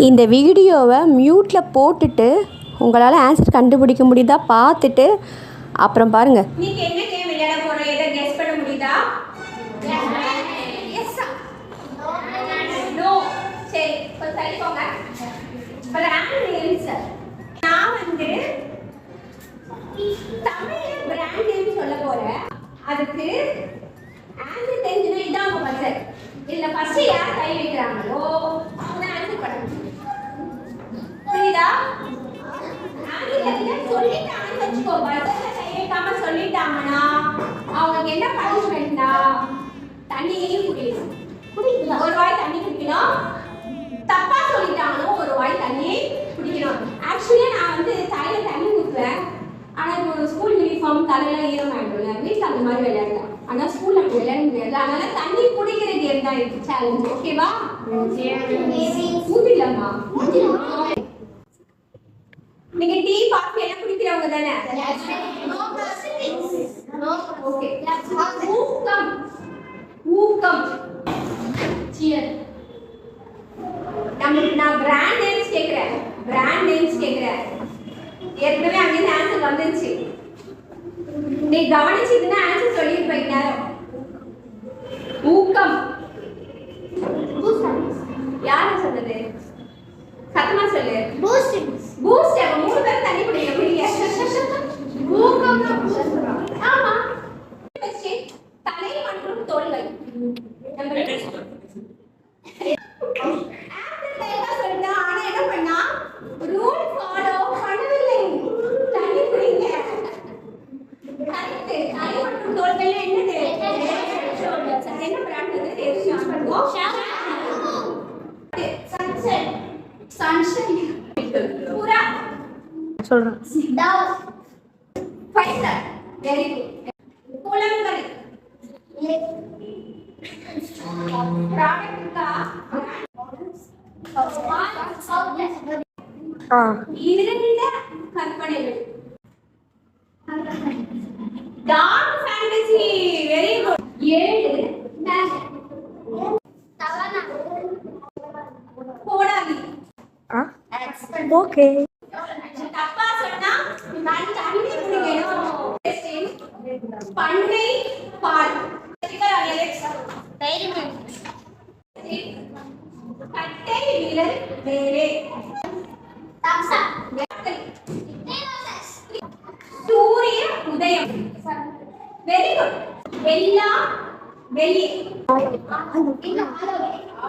இந்த வீடியோவை மியூட்டில் போட்டுட்டு உங்களால் ஆன்சர் கண்டுபிடிக்க முடியுதா பார்த்துட்டு அப்புறம் பாருங்கள். நீங்க என்ன கேம் விளையாட போறோம்? எதை கெஸ் பண்ண முடியுதா? Yes no. சரி, இப்போ சரி போங்க. Brand names. நான் வந்து தமிழ் பிராண்ட் நேம் சொல்ல போறேன். அதுக்கு ஆன்சர் தெரிஞ்சுனா இதான் உங்க பசர். இல்ல ஃபர்ஸ்ட் யார் கை வைக்கிறாங்களோ அவங்க ஆன்சர் பண்ணணும். புரியுதா? ஆன்சர் சொல்லிட்டாங்கன்னு வச்சுக்கோ, பசர்ல கை வைக்காம சொல்லிட்டாங்கன்னா அவங்க என்ன பனிஷ்மெண்ட்னா தண்ணியையும் குடிக்கணும். ஒரு வாய் தண்ணி குடிக்கணும். தப்பா சொல்லிட்டாங்கன்னா ஒரு வாய் தண்ணி குடிக்கணும். ஆக்சுவலி நான் வந்து தலையில தண்ணி ஊற்றுவேன். ஆனால் இப்போ ஸ்கூல் யூனிஃபார்ம் தலையெல்லாம் ஈரமாயிடும்ல, வீட்டில் அந்த மாதிரி விளையாடலாம். ஆனால் ஸ்கூலில் அப்படி விளையாட முடியாது. அதனால தண்ணி குடிக்கிற கேம் தான் இருக்கு சேலஞ்ச். ஓகேவா? ஊத்திடலாமா? நீங்க டீ காஃபி எல்லாம் குடிக்கிறவங்க தானே? ஓகே. ஊக்கம் ஊக்கம் சியர். நான் பிராண்ட் நேம்ஸ் கேக்குறேன். பிராண்ட் நேம்ஸ் கேக்குறேன். ஏற்கனவே அங்கே ஆன்சர் வந்துருச்சு. நீ கவனிச்சீங்கன்னா ஆன்சர் சொல்லிருப்பீங்க. ஊக்கம் யாரு சொன்னது? சத்தமா சொல்லு. பூஸ்ட். பூஸ்ட். அப்ப மூணு பேர் தண்ணி குடிங்க. குடிங்க. ஊக்கம்னா பூஸ்ட். ஆமா. தலை மற்றும் தோள்கள். நம்பர் ஆனா என்ன பண்ணா ரூல் ஃபாலோ பண்ணவில்லை. தண்ணி குடிங்க. கரெக்ட். தலை மற்றும் தோள்கள் என்னது? என்ன பிராண்ட் அது? தெரியும் பண்ணுவோம். சன்செட். சன்ஷைன். பூரா சொல்றேன். டவ். ஃபைட்டர். Very good. புலங்கள். ப்ராடக்ட்கா இரண்ட கற்பனைகள். Dark fantasy. Very good. 7 போடாதி. ஓகே. தப்பா சொன்னா நான் தண்ணி குடிக்கணும். பண்ணை பால். கட்டை விரல் வேலே. சூரிய உதயம். Very good. எல்லாம் வெளியே.